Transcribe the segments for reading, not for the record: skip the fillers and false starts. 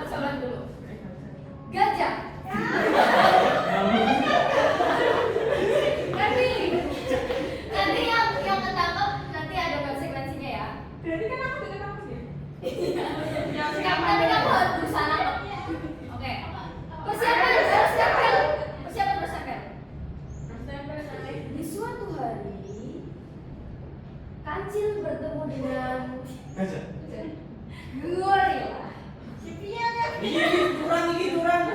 Coba dulu. Gajah. Nanti yang ketangkep nanti ada konsekuensinya ya. Berarti kan aku dengan kamu sih. Tapi kamu harus berusaha nangkep. Oke. Persiapan. Di suatu hari, kancil bertemu dengan Gajah. gorila. Kurang.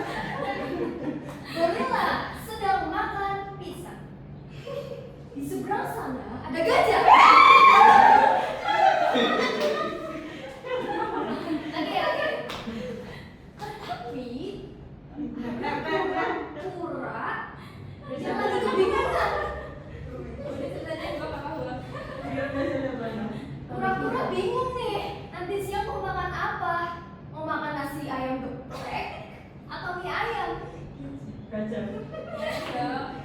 Gorila sedang makan pisang. Di seberang sana ada gajah. Lagi. Tapi pura yang lagi kebingungan. Pura-pura bingung nih. Nanti siang mau makan apa? Mau makan nasi ayam geprek atau mie ayam? Gajah.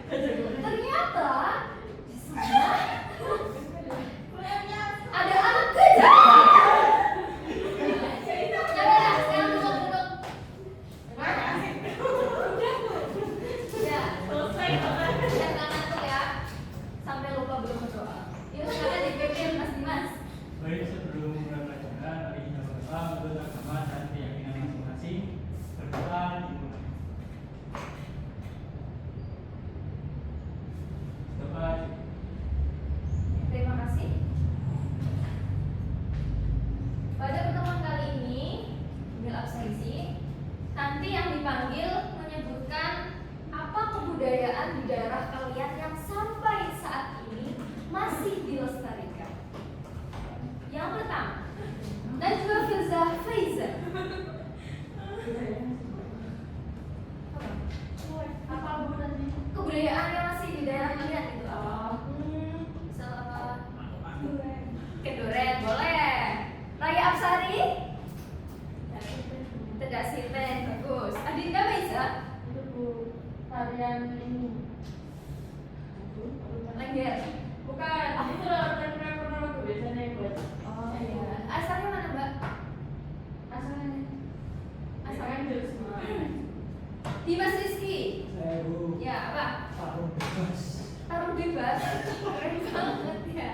Ternyata di sana ada anak gajah. Jangan, sekarang duduk. Ya, jangan ngantuk ya. Sampai lupa belum berdoa. Itu sekarang dipimpin Mas Dimas. Baik, sebelum mulai pelajaran, mari kita berdoa untuk agama dan keyakinan masing-masing. Berdoa dimulai. Doa. Terima kasih. Pada pertemuan kali ini, ambil absensi. Nanti yang dipanggil menyebutkan apa kebudayaan di daerah kalian yang sampai saat ini masih dilestarikan. Yang pertama, Najwa Firza Faiza. Apa kebudayaan yang masih di daerah kalian itu apa? Keduren boleh. Raya Apsari? Tegak Siten, bagus. Adinda bisa? Tarian ini. Lengger. Bukan, aku tuh pernah waktu biasanya ikut. Oh iya. Asalnya mana Mbak? Asalnya dari semua. Dimas Rizky. Saya Bu. Ya apa? Tarung bebas. Tarung bebas. Keren banget ya.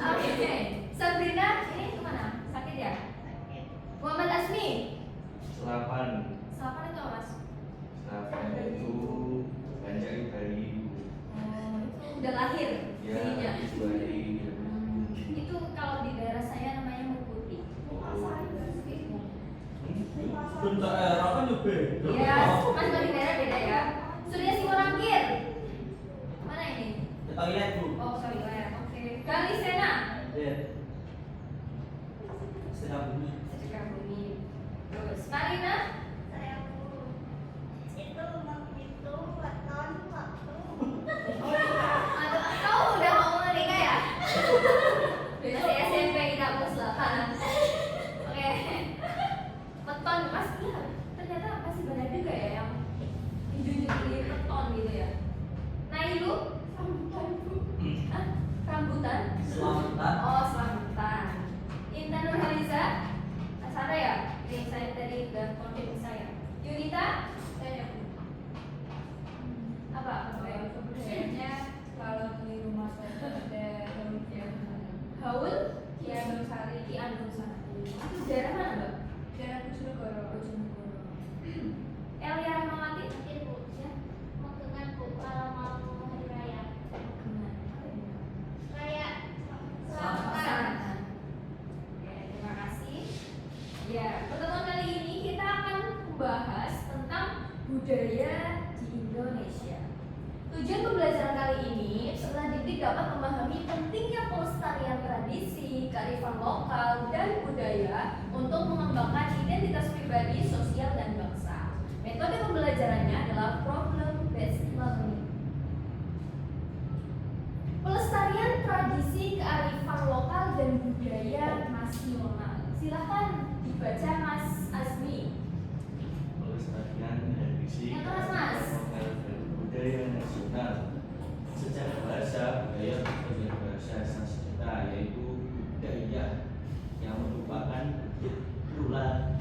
Oke. Sabrina ini kemana? Sakit ya? Muhammad Asmi. Selapan Selapan itu apa, Mas? itu banjari bayi. Oh, itu udah lahir. Ya, bayinya. itu hari. Itu kalau di daerah saya namanya mengikuti. Bentar era kan juga beda. Iya, Mas kalau di daerah beda ya. Surya Simorangkir. Mana ini? Kita lihat Bu. Oh, sorry, oke. Gali Sena. Lihat. Setengah bumi. Sedekah bumi. Terus Marina. Aduh, kamu udah mau menikah ya? Masih SMP tidak plus 8. Oke. Peton, Mas, iya. Ternyata masih banyak juga ya yang hidung-hidung peton gitu ya. Nailu? Hah? Rambutan? Selamatan. Oh, selamatan. Intan Nurhaliza? Sarah ya? Ini saya tadi udah konfirmasi saya. Yunita? Saya apa? Kebudayaannya kalau di rumah saya ada Daun Haul? Ki Anusari. Ki Anusari. Itu daerah mana, Mbak? Daerah Bojonegoro. Elia Rahmawati? Ya. Selatan. Oke, terima kasih. Ya, pertemuan kali ini kita akan membahas tentang budaya di Indonesia. Tujuan pembelajaran kali ini, peserta didik dapat memahami pentingnya pelestarian tradisi, kearifan lokal, dan budaya untuk mengembangkan identitas pribadi, sosial, dan bangsa. Metode pembelajarannya adalah problem-based learning. Pelestarian tradisi, kearifan lokal, dan budaya nasional. Silahkan dibaca Mas Azmi. Pelestarian tradisi Yang keras, Mas. lokal dan budaya nasional. Secara bahasa, budaya merupakan bahasa Sanskerta, yaitu budaya yang merupakan bentuk plural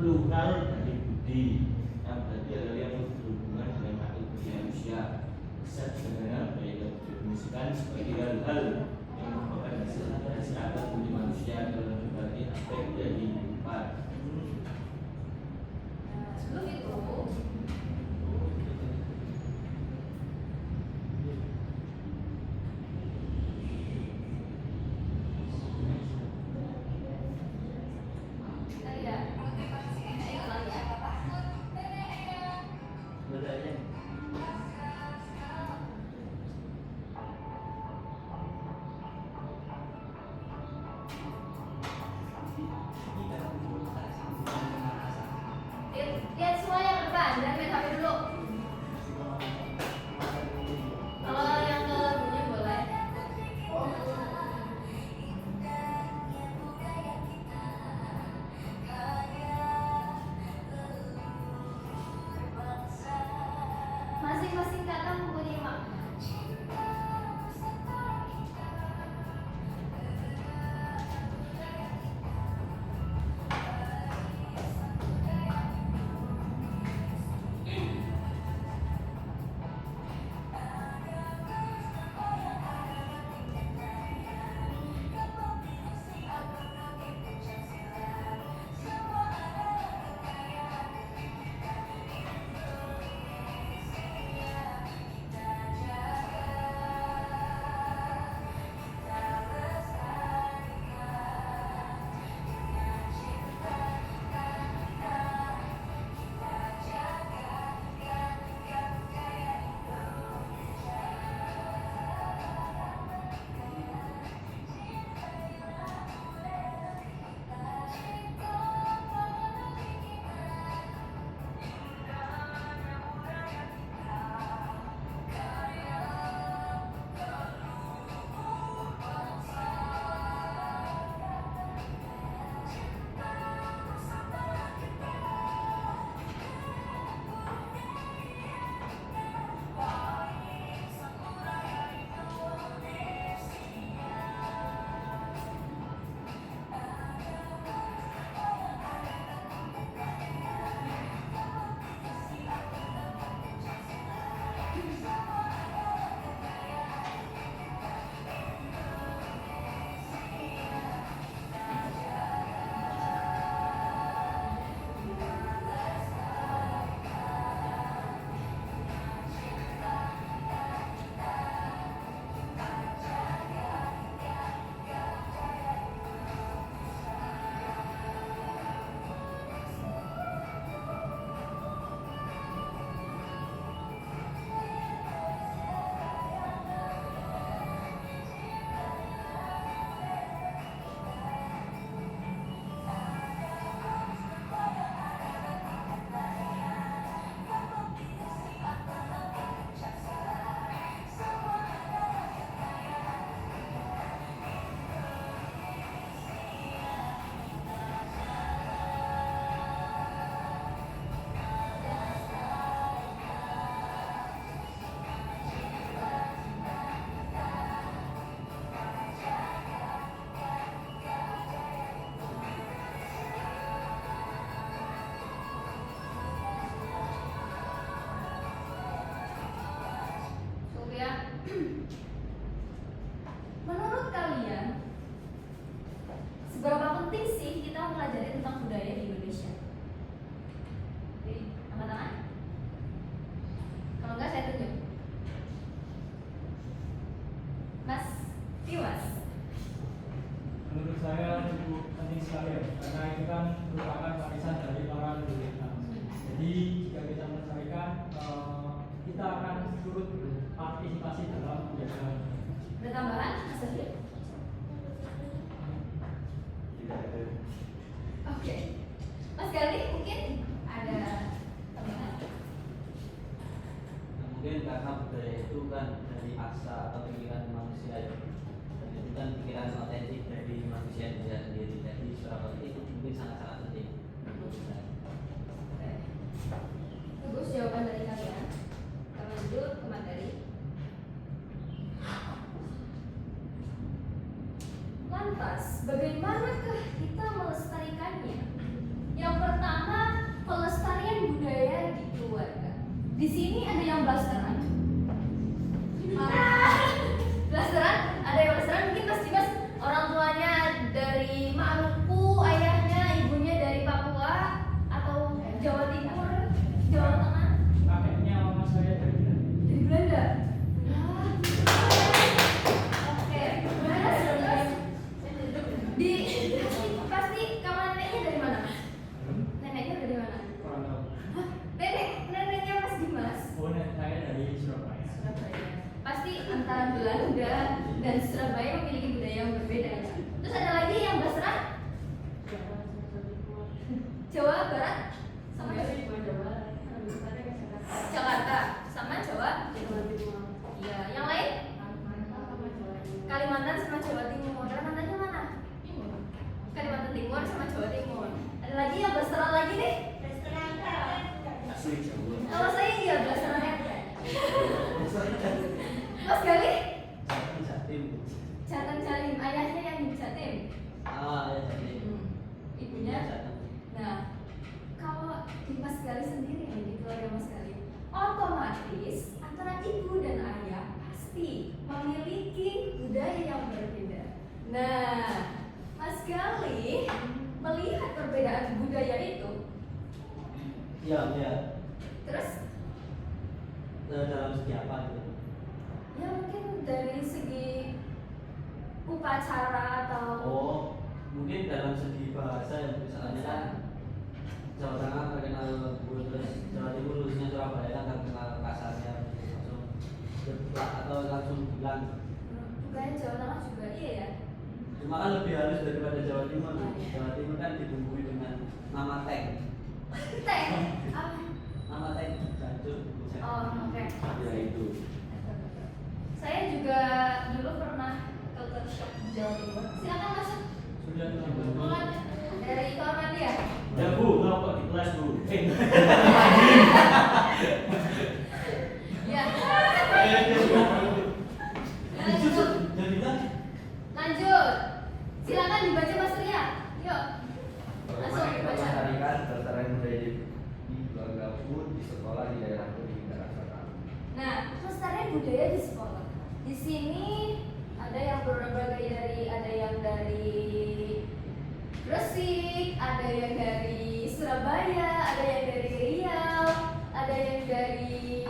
plural dari budi yang berarti adalah yang berhubungan dengan makhluk manusia. Bisa dengan baik yang didefinisikan sebagai hal-hal yang merupakan hasil akar budi manusia dalam berbagai aspek dari kehidupan. Sebelum itu, kita lihat. Ayo lagi ya. Sebenarnya Lihat semua yang depan, jangan main HP dulu. Kalau yang ke lagunya boleh. Masing-masing kata mempunyai makna. Menurut kalian, seberapa penting sih kita mempelajari tentang budaya di Indonesia? Oke, angkat tangan. Kalau enggak saya tunjuk. Mas Dimas. Menurut saya cukup penting sekali ya, karena itu kan merupakan warisan dari para leluhur kita. Jadi jika kita melestarikan, kita akan turut berpartisipasi dalam menjaga. Ada tambahan, Mas Adi? tidak ada. Oke. Mas Gali mungkin ada tambahan? Nah, mungkin karena budaya itu kan dari asa atau pikiran manusia ya. Dan itu kan pikiran otentik dari manusia itu sendiri. Jadi seberapa itu mungkin sangat-sangat penting. Menurut saya. Oke. Bagus jawaban dari kalian. Kita lanjut ke materi. Lantas, bagaimanakah kita melestarikannya? Yang pertama Jawa Barat sama Sampai cuma Jawa, lebih tepatnya ke Jakarta. Jakarta sama Jawa. Jawa Timur. Iya, yang lain Kalimantan sama Jawa Timur. Kalimantan sama Jawa Timur. Kalimantannya mana? Timur. Kalimantan Timur sama Jawa Timur. Ada lagi yang blasteran lagi deh. Asli Jawa. Kalau saya iya blasteran RT. Mas Gali? Jateng Jatim. Jateng Jalim, ayahnya yang di Jatim. Ah, ya Jatim. Ibunya. Jateng. Nah, kalau di Mas Gali sendiri nih, di keluarga Mas Gali, otomatis antara ibu dan ayah pasti memiliki budaya yang berbeda. Nah, Mas Gali melihat perbedaan budaya itu, Iya, iya. terus Dalam segi apa gitu? ya mungkin dari segi upacara atau Oh, mungkin dalam segi bahasa yang misalnya kan Jawa Tengah terkenal bulu, terus Jawa Timur khususnya Surabaya kan terkenal kasarnya langsung jeplak atau langsung bilang. bukan Jawa Tengah juga iya ya. Cuma kan lebih halus daripada Jawa Timur. Jawa Timur kan dibumbui dengan nama tank. Teh, apa? Nama tank jancur. Oh, oke. Ya itu. Saya juga dulu pernah culture shock di Jawa Timur. Silakan masuk. Sudah Mulai dari kamar mandi ya. Ya Bu, ngerokok di kelas Bu. Ya. Lanjut, jadinya Lanjut. Silakan dibaca Mas Ria. Yuk. Masuk Mari kita dibaca. melestarikan kelestarian budaya di keluarga pun di sekolah di daerahku di kita rasakan. Nah, pelestarian budaya di sekolah. Di sini ada yang berbagai ada yang dari Gresik, ada yang dari Surabaya, ada yang dari Riau, ada yang dari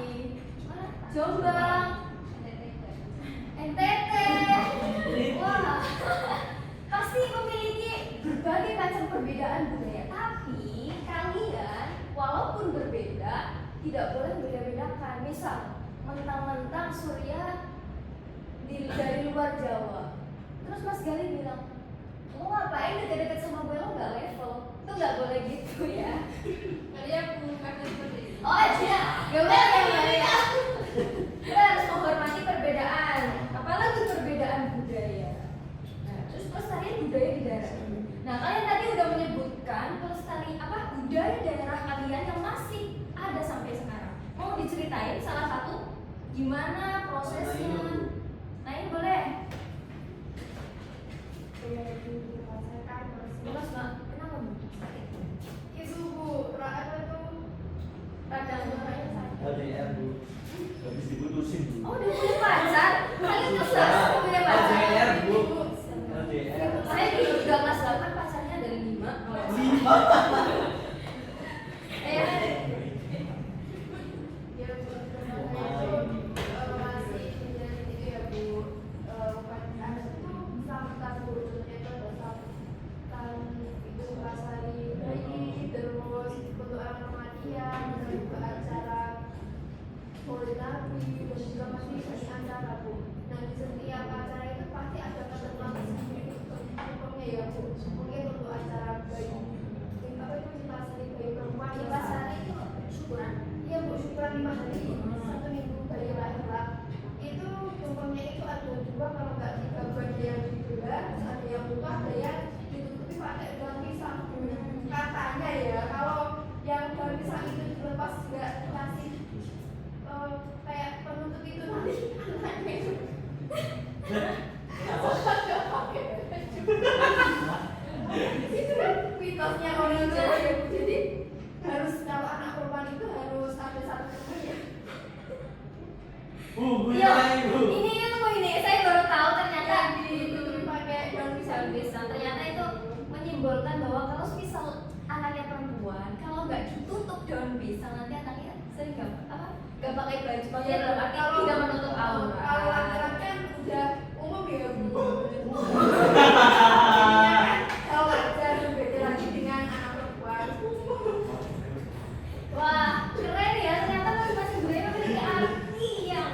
mana? Jombang, NTT. Wah, pasti memiliki berbagai macam perbedaan budaya. Tapi kalian walaupun berbeda tidak boleh beda-bedakan. Misal mentang-mentang Surya dari luar Jawa, terus Mas Gali bilang, lo ngapain deket-deket sama gue, lo gak level. Itu gak boleh gitu ya. Tadi aku kata seperti itu. Oh iya, gak boleh ya. Kita harus menghormati perbedaan, apalagi perbedaan budaya. Nah, terus pelestarian budaya di daerah ini. Nah, kalian tadi udah menyebutkan pelestarian budaya daerah kalian yang masih ada sampai sekarang. Mau diceritain salah satu gimana prosesnya? Nah, ini boleh. Budaya di tempat saya kan masih. Mas, Mbak, kenapa Bu? Sakit? Itu Bu, apa itu? Radang Suaranya sakit. LDR Bu. Habis diputusin Bu. Oh, udah punya pacar? Kalian kesel punya pacar? LDR Bu. Bu. LDR. Saya juga kelas 8 pacarnya dari 5. Ya, Bu, masih menjadi itu ya Bu. Upacara itu sambutan Bu, contohnya itu ada sambutan itu pasari bayi, terus untuk orang Muhammadiyah, dan juga acara Maulid Nabi, dan juga masih banyak acara Bu. Nah di setiap acara itu pasti ada ketentuan sendiri untuk hukumnya ya Bu. Mungkin untuk acara bayi, apa itu Cipasari bayi perempuan, Cipasari itu syukuran. iya Bu, syukuran 5 hari, 1 minggu bayi lahir lah. Itu hukumnya itu ada 2, kalau nggak 3 buat yang dibelah, terus ada yang buka, ada yang ditutupi pakai daun pisang. Katanya ya, kalau yang daun pisang itu dilepas nggak dikasih kayak penutup itu nanti anaknya itu itu kan mitosnya orang Jawa ya Bu. Jadi harus kalau anak perempuan itu harus ada satu temannya. Bu, Bu, Iya, yang lain, Bu. ini ilmu ini. Saya baru tahu ternyata Yang ditutupi pakai daun pisang. pisang. Ternyata itu menyimbolkan bahwa kalau misal anaknya perempuan, kalau nggak ditutup daun pisang nanti anaknya sering nggak pakai baju. Maksudnya dalam arti tidak menutup Kalau aurat. laki-laki kan udah umum ya Bu. Jadinya kan kalau wajar berbeda lagi dengan anak perempuan. Wah, keren ya. Ternyata masing-masing budaya memiliki arti yang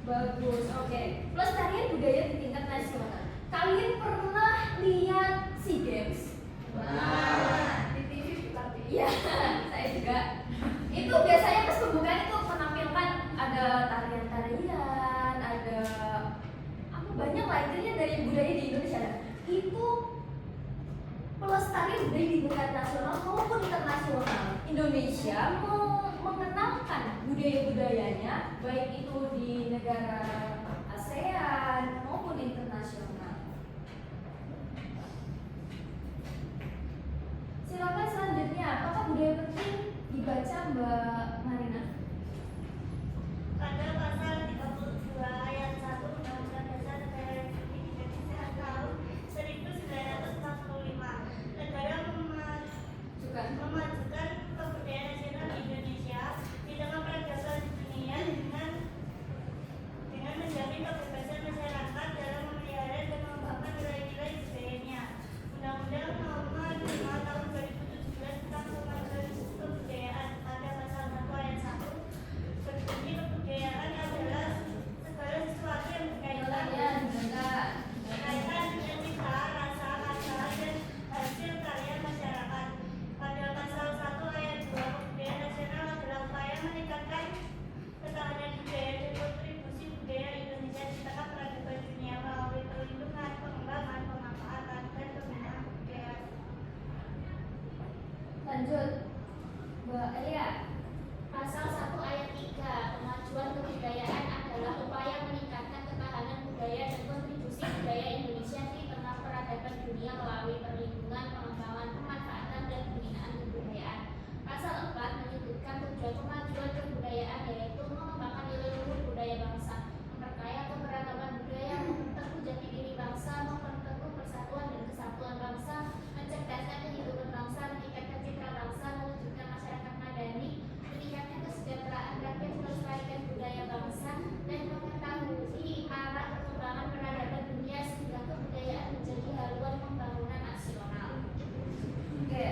bagus. Oke, pelestarian budaya di tingkat nasional. Kalian pernah lihat SEA Games? Nah, di TV bukan baik di tingkat nasional maupun internasional. Indonesia mengenalkan budaya-budayanya baik itu di negara ASEAN maupun internasional. Silakan selanjutnya, apakah budaya penting dibaca Mbak Marina? Pada pasal 32 ayat 1 Undang-Undang Dasar Negara Republik Indonesia tahun 1945, negara memajukan kebudayaan nasional Indonesia di tengah peradaban dunia dengan menjamin kebebasan masyarakat dalam memelihara dan mengembangkan nilai-nilai budayanya. Undang-Undang Nomor 5 Tahun 2017 tentang kemajuan kebudayaan pada pasal 1 ayat 1 berbunyi kebudayaan adalah segala sesuatu yang berkaitan dengan cita, rasa, dan hasil karya masyarakat. Pada pasal 1 ayat 2 kebudayaan nasional adalah upaya meningkatkan ketahanan budaya dan kontribusi budaya Indonesia di tengah peradaban dunia melalui perlindungan, pengembangan, pemanfaatan, dan pembinaan budaya. Lanjut, Mbak Elia. Pasal 1 ayat 3, kemajuan kebudayaan adalah upaya meningkatkan ketahanan budaya dan kontribusi budaya Indonesia di tengah peradaban dunia melalui perlindungan, pengembangan, pemanfaatan, dan pembinaan kebudayaan. Pasal 4 menyebutkan tujuan kemajuan kebudayaan yaitu mengembangkan nilai luhur budaya bangsa, memperkaya keberagaman budaya, memperteguh jati diri bangsa, memperteguh persatuan dan kesatuan bangsa, mencerdaskan kehidupan bangsa, meningkatkan citra bangsa, mewujudkan masyarakat madani, meningkatkan kesejahteraan rakyat, melestarikan budaya bangsa, dan mengetahui arah perkembangan peradaban dunia sehingga kebudayaan menjadi haluan pembangunan nasional. Oke.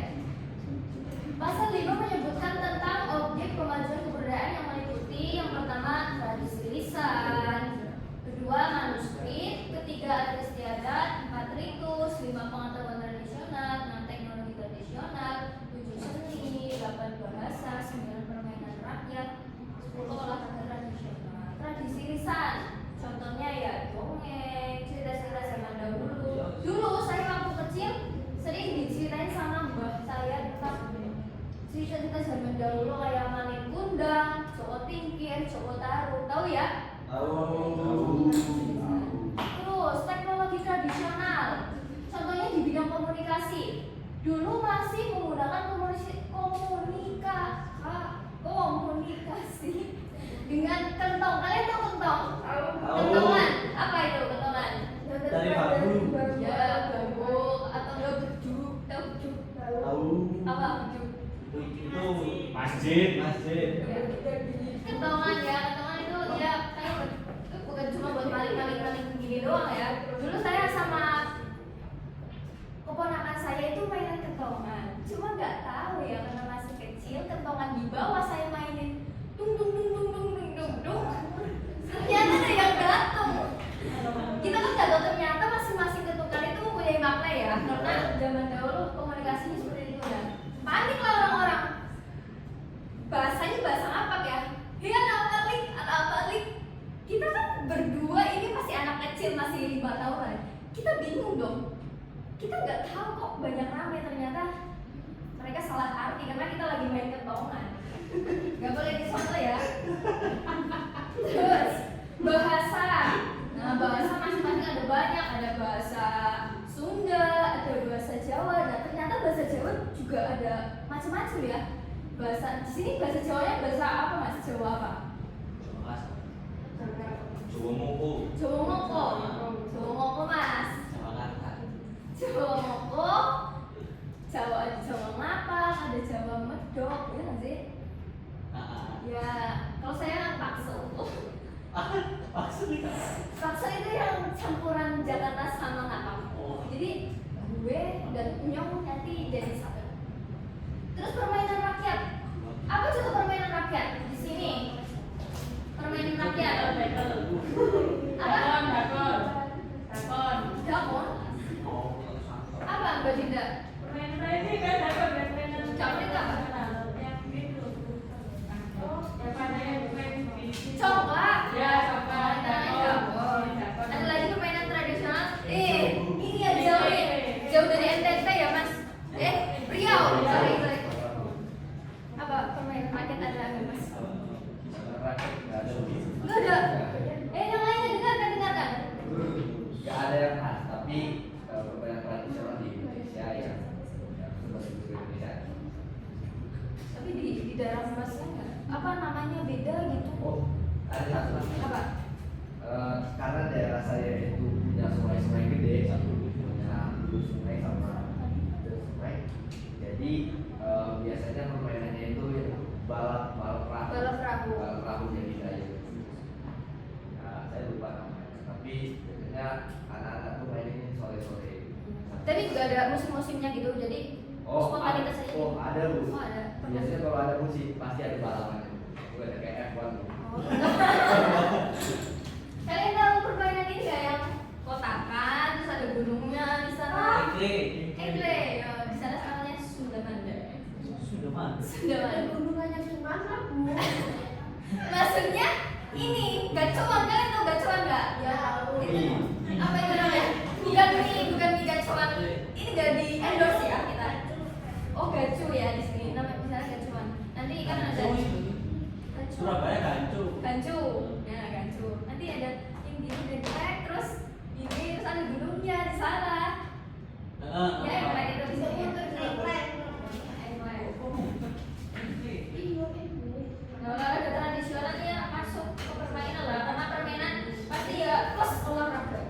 Pasal 5 menyebutkan tentang objek pemajuan kebudayaan yang meliputi yang pertama tradisi lisan, kedua manuskrip, ketiga adat istiadat, 4 ritus, 5 pengetahuan tradisional, 6 teknologi tradisional, 7 seni, 8 bahasa, 9 permainan rakyat, 10 olahraga tradisional. Tradisi lisan, contohnya ya dongeng, cerita-cerita zaman dahulu. Dulu saya waktu kecil sering diceritain sama mbah saya tentang cerita-cerita zaman dahulu kayak Malin Kundang, Cowok Tingkir, Cowok Taruh, tahu ya? Terus teknologi tradisional, contohnya di bidang komunikasi. Dulu masih menggunakan komunikasi dengan kentong. Kalian tahu kentong? Kentongan. Apa itu kentongan? Dari bambu. Ya, bambu atau enggak beduk. Tahu beduk? Tahu. Apa beduk? Itu Masjid. Ya. Kentongan ya, kentongan itu ya kayak bukan cuma buat maling-maling gini doang ya. Dulu saya sama keponakan saya itu mainan kentongan. Cuma nggak tahu ya karena masih kecil, kentongan di bawah saya mainin dung dung dung dung dung dung dung dung. Ternyata ada yang datang. Kita kan nggak tahu ternyata masing-masing ketukan itu mempunyai makna ya. Karena zaman dahulu komunikasinya seperti itu ya. Panik lah orang-orang. Bahasanya bahasa apa ya? Ya anak-anak. Kita kan berdua ini masih anak kecil, masih 5 tahunan. Kita bingung dong. Kita nggak tahu kok banyak rame, ternyata mereka salah arti karena kita lagi main kentongan. Nggak boleh disonto ya. Terus bahasa, nah bahasa masing-masing ada banyak, ada bahasa Sunda, ada bahasa Jawa. Nah ternyata bahasa Jawa juga ada macam-macam ya. Bahasa di sini bahasa Jawanya bahasa apa mas? Jawa apa? Jawa Moko. Jawa Moko. Jawa Moko mas. Jawa Moko, Jawa ngapa, ada Jawa Medok, ya nggak sih? Ya, kalau saya Pakso. Pakso itu yang campuran Jakarta sama Ngapam. Jadi gue dan Unyong nanti jadi satu. Terus permainan rakyat. Apa contoh permainan rakyat di sini? Permainan rakyat. Apa? Dakon. Apa Mbak Dinda? Permainan ini kan dapat permainan Dakon itu apa? yang itu. Yang mana yang main di Coklat. Ya, coklat. Dakon. Ada lagi permainan tradisional. Ini ya jauh dari NTT ya Mas. daerah masnya nggak? Apa namanya beda gitu? Oh, ada satu lagi. Apa? Karena daerah saya itu punya sungai-sungai gede, punya hulu sungai sama ada sungai. Jadi biasanya permainannya itu balap perahu. Balap perahu. Balap perahu jadi kayak. Nah, saya lupa namanya. Tapi biasanya anak-anak tuh main ini sore-sore. Tapi juga ada musim-musimnya gitu, jadi spontanitas aja. Oh, ada Bu. Oh, ada. Biasanya kalau ada musim pasti ada balapannya. Bukan kayak F1 tuh. Oh. Kalian tahu permainan ini nggak yang kotakan, terus ada gunungnya di sana? Egle, ya, di sana namanya Sundamanda. Sudah mana? Sundamanda. Gunungannya gimana Bu? Maksudnya ini gacuan, kalian tahu gacuan nggak? Ya tahu. Itu apa itu namanya? Bukan mie gacuan. Ini nggak di endorse ya kita. Oh gacu ya di sini namanya misalnya gacuan. Nanti kan ada gacu. Surabaya Gancu. Gancu, ya gancu. Nanti ada yang gini getek, terus ini terus ada gunungnya di sana. Ya yang kayak itu di sini. Nah, olahraga tradisional ya masuk ke permainan lah, karena permainan pasti ya plus olahraga.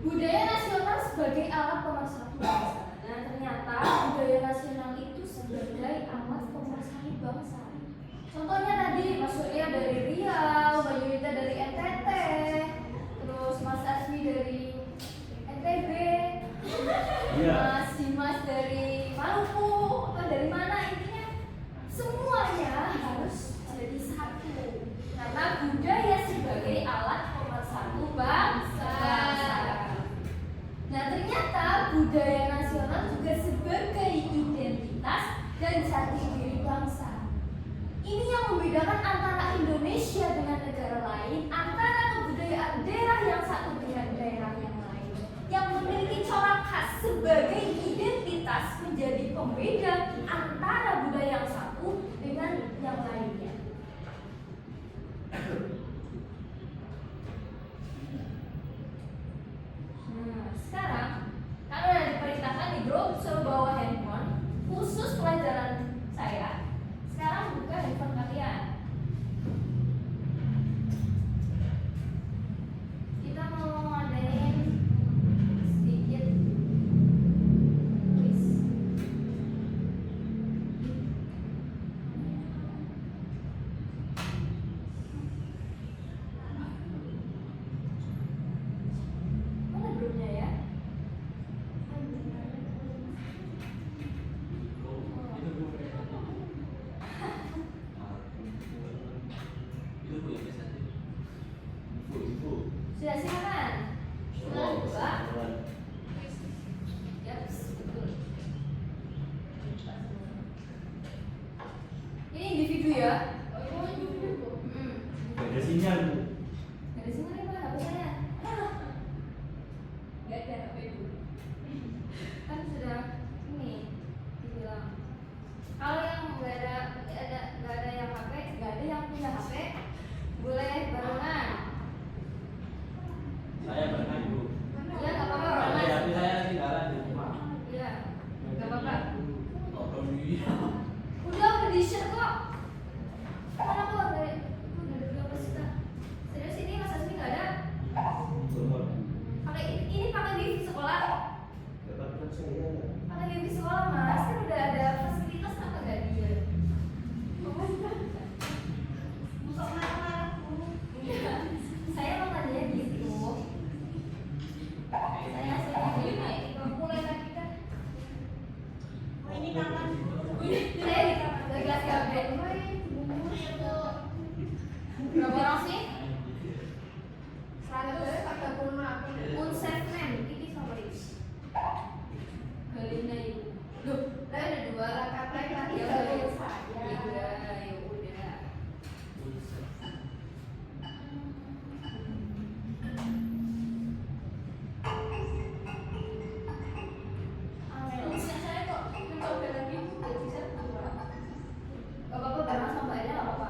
Budaya nasional sebagai alat pemersatu bangsa. Nah ternyata budaya nasional itu sebagai alat pemersatu bangsa. Contohnya tadi Mas Surya dari Riau, Mbak Yunita dari NTT, terus Mas Asmi dari NTB, Mas Dimas dari Maluku, atau dari mana intinya semuanya harus jadi satu karena budaya sebagai alat pemersatu bangsa. Nah ternyata budaya nasional juga sebagai identitas dan jati diri bangsa. Ini yang membedakan antara Indonesia dengan negara lain, antara kebudayaan daerah yang satu dengan daerah yang lain, yang memiliki corak khas sebagai identitas menjadi pembeda antara budaya yang satu dengan yang lainnya. Nah, sekarang kalian ada diperintahkan di grup suruh bawa handphone khusus pelajaran saya. Sekarang buka handphone kalian. Kita mau ngadain sedikit quiz. Mana grupnya ya? Itu Bu yang biasa sih. Sudah silakan. Sudah dua. Yaps, betul. Ini individu ya? Oh ini Bu. Gak ada sinyal Bu. Gak ada sinyal ya Pak, HP saya. Gak ada HP itu. Kan sudah ini dibilang. Kalau yang nggak ada yang HP, nggak ada yang punya HP, boleh barengan. Saya pernah Bu. Iya nggak apa-apa Tapi barengan. HP saya tinggalan di rumah. Iya, nggak apa-apa. Oh iya. Udah di share kok. Kan aku udah berapa juta. Serius ini Mas Asmi nggak ada? Pakai ini pakai wifi sekolah. Pakai wifi sekolah Mas, kan udah ada fasilitas apa nggak dia? Kok marah-marah Bu? Iya, saya mau tanya gitu. Saya aslinya mulai lagi kan. Oh, ini kapan? Saya di kelas KB. Berapa orang sih? Saya pakai pulma aku. Unsef men, ini favorit. Galina itu. Loh, saya ada dua. Kata lagi Ya dari udah, saya. ya udah. Unsef saya kok mencoba lagi nggak bisa. Gak apa-apa, bareng sama Mbak Ella nggak apa-apa.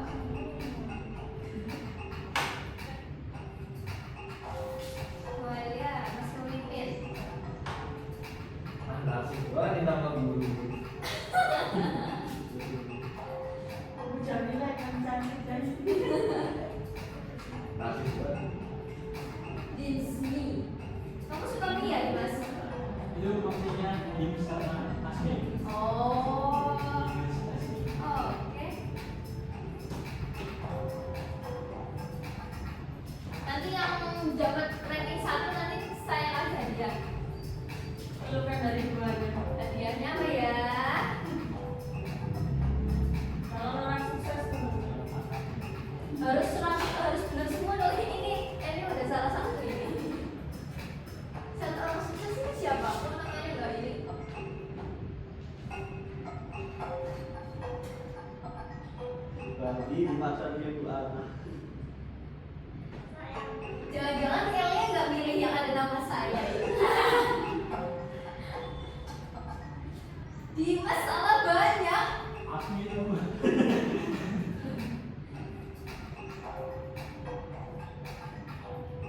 Berarti dimaksud ibu aku. Jangan-jangan kayaknya nggak milih yang ada nama saya. Dimas salah banyak. Asmi itu.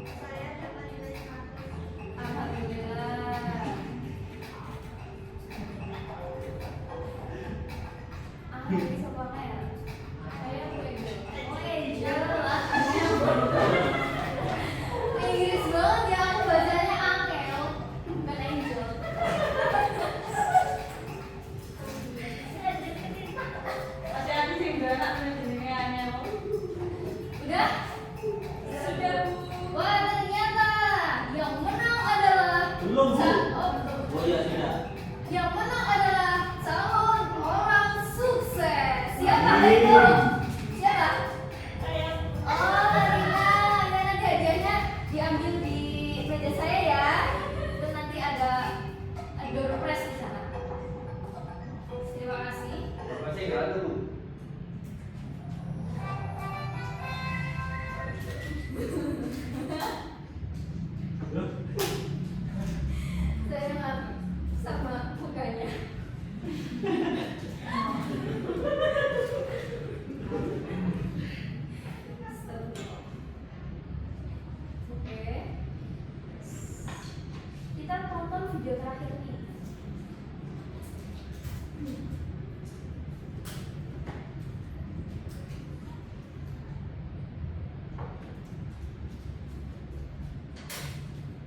Saya dapat nilai 100. Alhamdulillah. Bisa apa ya? Saya Bu Angel. Oh Angel. Inggris banget ya, aku bacanya Angel, bukan Angel. Ada sih enggak nak jenenge Angel. Udah? Sudah Bu. Wah ternyata yang menang adalah Belum, Bu. Oh, belum. Oh iya tidak. Yang menang adalah calon orang sukses. Siapa itu? Siapa? Saya Oh, Rina. Ya nanti hadiahnya diambil di meja saya ya. Itu nanti ada door prize di sana. Terima kasih. Pasti nggak ada tuh. Saya nggak sama mukanya. Oke. Kita tonton video terakhir ini.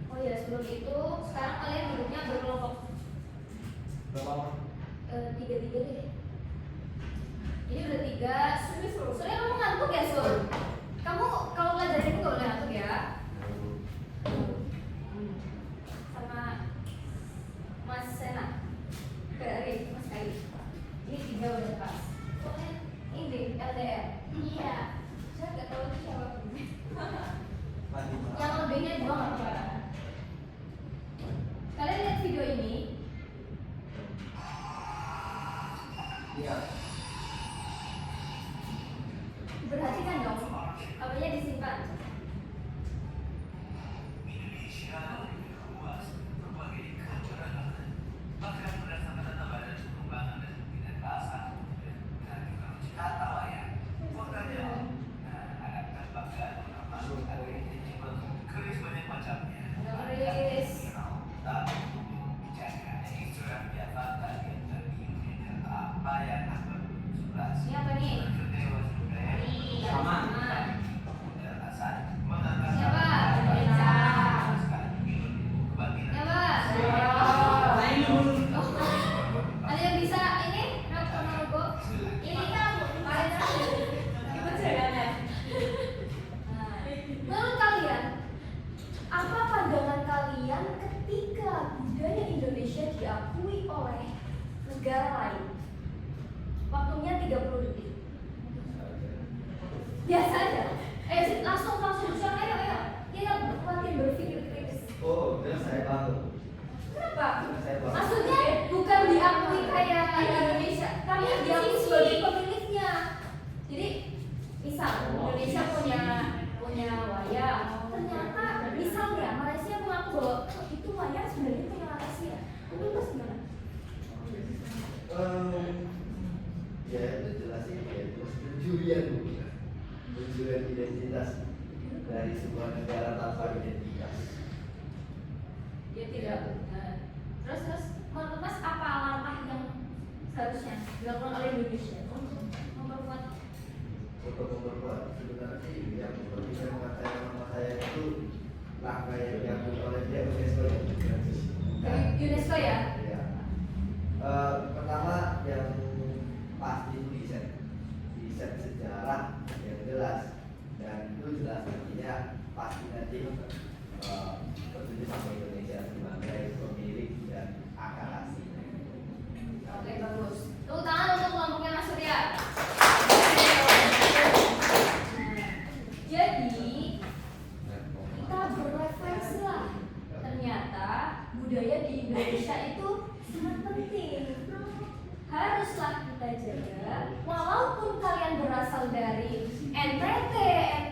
Oh ya, sebelum itu sekarang kalian duduknya berkelompok. Berapa orang? Tiga-tiga deh. Ini udah 3. Soalnya kamu ngantuk ya, Sur? Kamu kalau pelajaran itu gak boleh ngantuk ya. Sama Mas Sena, Kak Mas Kai. Ini 3 udah pas. Soalnya ini LDR. Iya. Saya nggak tahu itu siapa. Mati. Yang lebihnya 2 nggak apa-apa. Kalian lihat video ini. Iya. Perhatikan dong, apanya disimpan. Chris. Ini apa nih? Sama. Siapa? Beca. Siapa? Lain dulu. Ada yang bisa ini? Nogo. Ini kamu. Ikut saya. Nah, menurut kalian, apa pandangan kalian ketika budaya Indonesia diakui oleh negara lain? Waktunya 30 detik. Biasa aja. Langsung siapa ayo. Kita makin berpikir kritis. Oh, udah saya paham. Kenapa? Saya paham. Maksudnya bukan diakui kayak Indonesia, tapi diakui sebagai pemiliknya. Jadi misal Indonesia punya wayang, ternyata misalnya Malaysia mengaku bahwa itu wayang sebenarnya punya Malaysia. Itu terus gimana? Ya itu jelas ini ya, terus pencurian identitas dari sebuah negara tanpa identitas. Dia tidak. Terus menurut Mas apa langkah yang seharusnya dilakukan oleh Indonesia untuk memperkuat? Untuk memperkuat sebenarnya sih yang bisa mengatakan nama saya itu langkah yang diambil oleh dia UNESCO ya. UNESCO ya? Ya. Pertama yang pasti itu riset sejarah yang jelas, dan itu jelas nantinya pasti nanti bertujuan sama Indonesia sebagai pemilik dan akar aslinya. Oke, bagus. Tepuk tangan untuk kelompoknya Mas Surya. Jadi kita berefleksi lah. Ternyata budaya di Indonesia itu sangat penting. Haruslah kita jaga. Walaupun kalian berasal berasal dari NTT,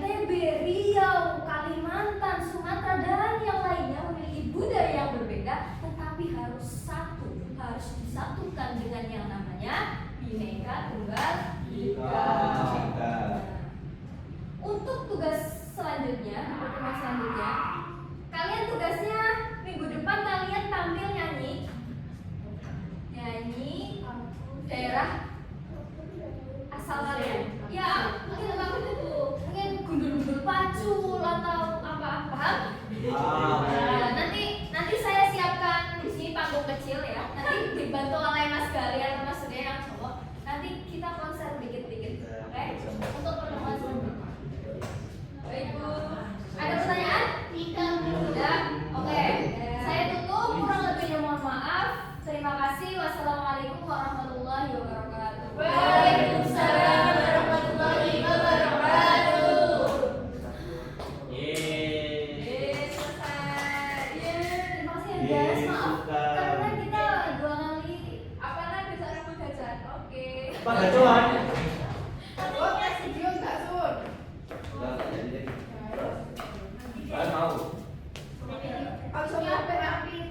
NTB, Riau, Kalimantan, Sumatera dan yang lainnya memiliki budaya yang berbeda, tetapi harus disatukan dengan yang namanya Bhinneka Tunggal Ika. Untuk tugas selanjutnya, kalian tugasnya minggu depan kalian tampil nyanyi daerah asal kalian. Ya, mungkin mungkin gundul-gundul pacul atau apa-apa. Nah, nanti saya siapkan di sini panggung kecil ya. Nanti dibantu oleh Mas Gali atau Mas Surya yang cowok. Nanti kita konser dikit-dikit, oke? Untuk pertemuan selanjutnya. Baik Bu, ada pertanyaan? Tidak. Oke. Saya tutup. Kurang lebihnya mohon maaf. Terima kasih. Wassalamualaikum warahmatullahi wabarakatuh. Waalaikumsalam warahmatullahi wabarakatuh. Selesai. Terima kasih ya guys. Maaf karena kita 2 kali. Apa bisa rambut jajan? Oke. Pak Gacuan.